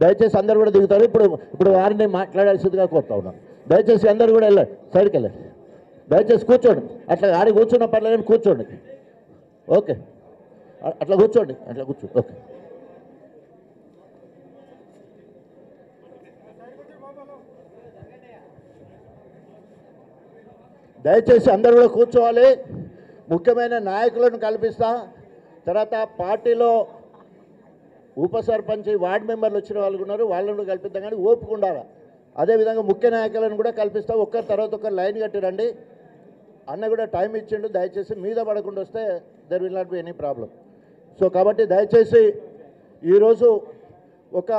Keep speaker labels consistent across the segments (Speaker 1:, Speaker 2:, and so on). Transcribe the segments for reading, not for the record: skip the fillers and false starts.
Speaker 1: దయచేసి అందరు కూడా దిగుతారు. ఇప్పుడు వారిని మాట్లాడాల్సిందిగా కోరుతా ఉన్నాను. దయచేసి అందరు కూడా వెళ్ళండి, సైడ్కి వెళ్ళండి. దయచేసి కూర్చోండి, అట్లా ఆడి కూర్చున్న పర్లేదు, కూర్చోండి. ఓకే, అట్లా కూర్చోండి, అట్లా కూర్చోండి. ఓకే, దయచేసి అందరూ కూడా కూర్చోవాలి. ముఖ్యమైన నాయకులను కల్పిస్తా. తర్వాత పార్టీలో ఉప సర్పంచ్ వార్డు మెంబర్లు వచ్చిన వాళ్ళు ఉన్నారు, వాళ్ళను కల్పిద్దాం. కానీ ఓపిక ఉండాలి. అదేవిధంగా ముఖ్య నాయకులను కూడా కల్పిస్తా. ఒక్కరి తర్వాత ఒక్కరు లైన్ కట్టి రండి. అన్న కూడా టైం ఇచ్చిండు, దయచేసి మీద పడకుండా వస్తే there will not be any problem. So కాబట్టి దయచేసి ఈరోజు ఒక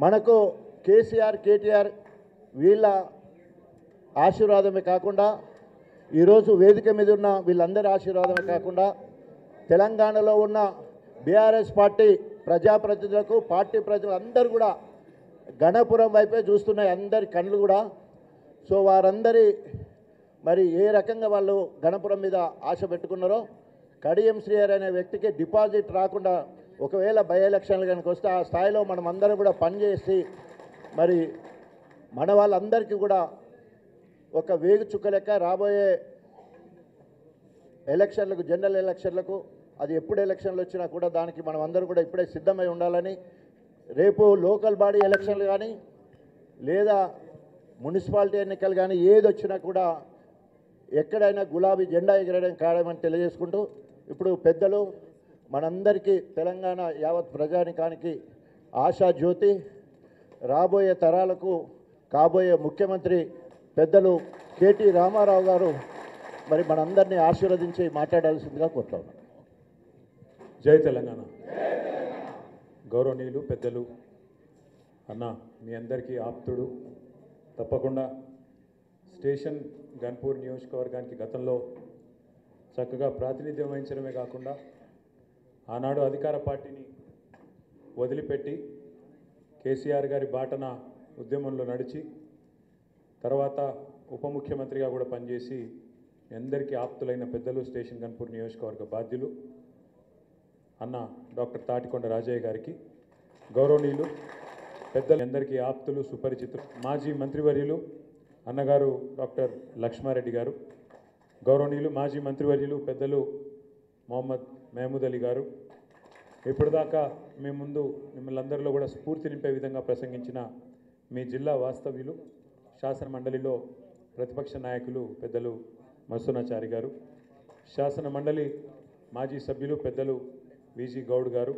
Speaker 1: మనకు కేసీఆర్, కేటీఆర్ వీళ్ళ ఆశీర్వాదమే కాకుండా, ఈరోజు వేదిక మీద ఉన్న వీళ్ళందరి ఆశీర్వాదమే కాకుండా, తెలంగాణలో ఉన్న బీఆర్ఎస్ పార్టీ ప్రజాప్రతినిధులకు, పార్టీ ప్రజలందరూ కూడా గణపురం వైపే చూస్తున్నాయి, అందరి కళ్ళు కూడా. సో వారందరి మరి ఏ రకంగా వాళ్ళు గణపురం మీద ఆశ పెట్టుకున్నారో, కడియం శ్రీహరి అనే వ్యక్తికి డిపాజిట్ రాకుండా ఒకవేళ బై ఎలక్షన్లు కనుక వస్తే ఆ స్థాయిలో మనం అందరం కూడా పనిచేసి మరి మన వాళ్ళందరికీ కూడా ఒక వేగు చుక్క లెక్క రాబోయే ఎలక్షన్లకు, జనరల్ ఎలక్షన్లకు, అది ఎప్పుడు ఎలక్షన్లు వచ్చినా కూడా దానికి మనం అందరూ కూడా ఇప్పుడే సిద్ధమై ఉండాలని, రేపు లోకల్ బాడీ ఎలక్షన్లు కానీ లేదా మున్సిపాలిటీ ఎన్నికలు కానీ ఏది వచ్చినా కూడా ఎక్కడైనా గులాబీ జెండా ఎగరడం ఖాయమని తెలియజేసుకుంటూ, ఇప్పుడు పెద్దలు మనందరికీ తెలంగాణ యావత్ ప్రజానికానికి ఆశా జ్యోతి, రాబోయే తరాలకు కాబోయే ముఖ్యమంత్రి పెద్దలు కేటీ రామారావు గారు మరి మనందరినీ ఆశీర్వదించి మాట్లాడాల్సిందిగా కోరుతా ఉన్నాను.
Speaker 2: జై తెలంగాణ. గౌరవనీయులు పెద్దలు అన్న, మీ అందరికీ ఆప్తుడు, తప్పకుండా స్టేషన్ గన్పూర్ నియోజకవర్గానికి గతంలో చక్కగా ప్రాతినిధ్యం వహించడమే కాకుండా ఆనాడు అధికార పార్టీని వదిలిపెట్టి కేసీఆర్ గారి బాటన ఉద్యమంలో నడిచి తర్వాత ఉప ముఖ్యమంత్రిగా కూడా పనిచేసి అందరికీ ఆప్తులైన పెద్దలు, స్టేషన్ గన్పూర్ నియోజకవర్గ బాధ్యులు అన్న డాక్టర్ తాటికొండ రాజయ్య గారికి, గౌరవనీయులు పెద్దలు అందరికీ ఆప్తులు, సుపరిచితులు మాజీ మంత్రివర్యులు అన్నగారు డాక్టర్ లక్ష్మారెడ్డి గారు, గౌరవనీయులు మాజీ మంత్రివర్యులు పెద్దలు మొహమ్మద్ మహమూద్ అలీ గారు, ఇప్పటిదాకా మీ ముందు మిమ్మల్ని అందరిలో కూడా స్ఫూర్తి నింపే విధంగా ప్రసంగించిన మీ జిల్లా వాస్తవ్యులు, శాసన మండలిలో ప్రతిపక్ష నాయకులు పెద్దలు మత్స్యనాచారి గారు, శాసన మండలి మాజీ సభ్యులు పెద్దలు విజి గౌడ్ గారు,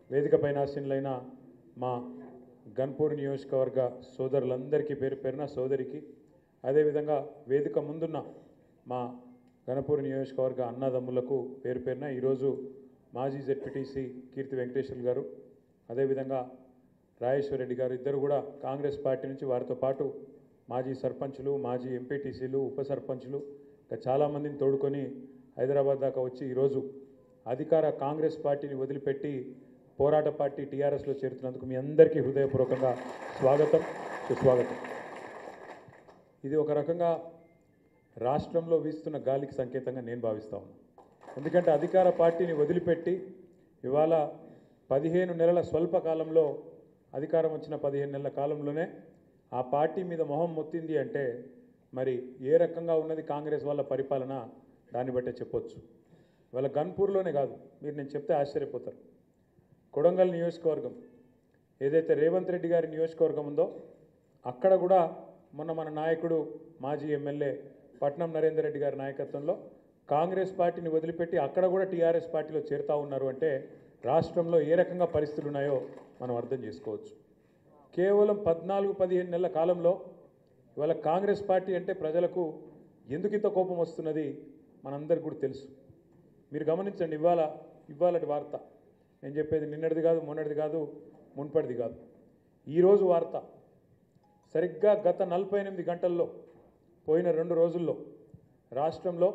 Speaker 2: వేదికపైన ఆసీనులైన మా గన్పూర్ నియోజకవర్గ సోదరులందరికీ పేరు పేరున, సోదరికి, అదేవిధంగా వేదిక ముందున్న మా గణపూర్ నియోజకవర్గ అన్నదమ్ములకు పేరు పేరున ఈరోజు మాజీ జెడ్పీటీసీ కీర్తి వెంకటేశ్వర్ గారు, అదేవిధంగా రాజేశ్వరరెడ్డి గారు ఇద్దరు కూడా కాంగ్రెస్ పార్టీ నుంచి, వారితో పాటు మాజీ సర్పంచులు, మాజీ ఎంపీటీసీలు, ఉప సర్పంచులు ఇంకా చాలామందిని తోడుకొని హైదరాబాద్ దాకా వచ్చి ఈరోజు అధికార కాంగ్రెస్ పార్టీని వదిలిపెట్టి పోరాట పార్టీ టీఆర్ఎస్లో చేరుతున్నందుకు మీ అందరికీ హృదయపూర్వకంగా స్వాగతం, సుస్వాగతం. ఇది ఒక రకంగా రాష్ట్రంలో వీస్తున్న గాలికి సంకేతంగా నేను భావిస్తా ఉన్నాను. ఎందుకంటే అధికార పార్టీని వదిలిపెట్టి ఇవాళ 15 నెలల స్వల్ప కాలంలో, అధికారం వచ్చిన 15 నెలల కాలంలోనే ఆ పార్టీ మీద మొహం మొత్తింది అంటే మరి ఏ రకంగా ఉన్నది కాంగ్రెస్ వాళ్ళ పరిపాలన, దాన్ని బట్టే చెప్పొచ్చు. ఇవాళ గన్పూర్లోనే కాదు, మీరు నేను చెప్తే ఆశ్చర్యపోతారు, కొడంగల్ నియోజకవర్గం ఏదైతే రేవంత్ రెడ్డి గారి నియోజకవర్గం ఉందో అక్కడ కూడా మొన్న మన నాయకుడు మాజీ ఎమ్మెల్యే పట్నం నరేందర్ రెడ్డి గారి నాయకత్వంలో కాంగ్రెస్ పార్టీని వదిలిపెట్టి అక్కడ కూడా టీఆర్ఎస్ పార్టీలో చేరుతూ ఉన్నారు అంటే రాష్ట్రంలో ఏ రకంగా పరిస్థితులు ఉన్నాయో మనం అర్థం చేసుకోవచ్చు. కేవలం 14-15 నెలల కాలంలో ఇవాళ కాంగ్రెస్ పార్టీ అంటే ప్రజలకు ఎందుకు ఇంత కోపం వస్తున్నది మనందరికీ కూడా తెలుసు. మీరు గమనించండి, ఇవాళటి వార్త నేను చెప్పేది నిన్నటిది కాదు, మొన్నటిది కాదు, మున్పటిది కాదు, ఈరోజు వార్త. సరిగ్గా గత 48 గంటల్లో, పోయిన 2 రోజుల్లో రాష్ట్రంలో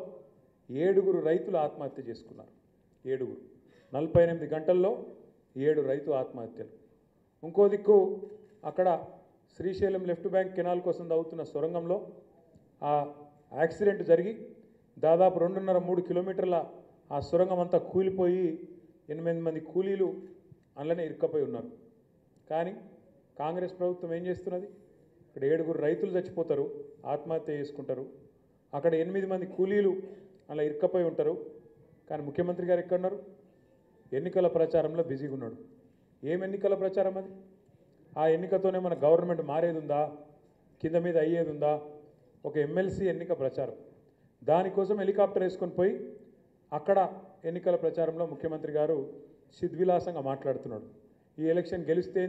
Speaker 2: 7 రైతులు ఆత్మహత్య చేసుకున్నారు. 48 గంటల్లో 7 రైతు ఆత్మహత్యలు. ఇంకో దిక్కు అక్కడ శ్రీశైలం లెఫ్ట్ బ్యాంక్ కెనాల్ కోసం తవ్వుతున్న సొరంగంలో ఆ యాక్సిడెంట్ జరిగి దాదాపు 2.5-3 కిలోమీటర్ల ఆ సొరంగం అంతా కూలిపోయి 8 మంది కూలీలు అందులోనే ఇరుక్కపోయి ఉన్నారు. కానీ కాంగ్రెస్ ప్రభుత్వం ఏం చేస్తున్నది? ఇక్కడ 7 రైతులు చచ్చిపోతారు, ఆత్మహత్య చేసుకుంటారు. అక్కడ 8 మంది కూలీలు అలా ఇరుక్కపోయి ఉంటారు. కానీ ముఖ్యమంత్రి గారు ఎక్కడున్నారు? ఎన్నికల ప్రచారంలో బిజీగా ఉన్నాడు. ఏం ఎన్నికల ప్రచారం అది? ఆ ఎన్నికతోనే మన గవర్నమెంట్ మారేది ఉందా? కింద మీద అయ్యేది ఉందా? ఒక ఎమ్మెల్సీ ఎన్నిక ప్రచారం. దానికోసం హెలికాప్టర్ వేసుకొని పోయి అక్కడ ఎన్నికల ప్రచారంలో ముఖ్యమంత్రి గారు సిద్విలాసంగా మాట్లాడుతున్నాడు. ఈ ఎలక్షన్ గెలిస్తే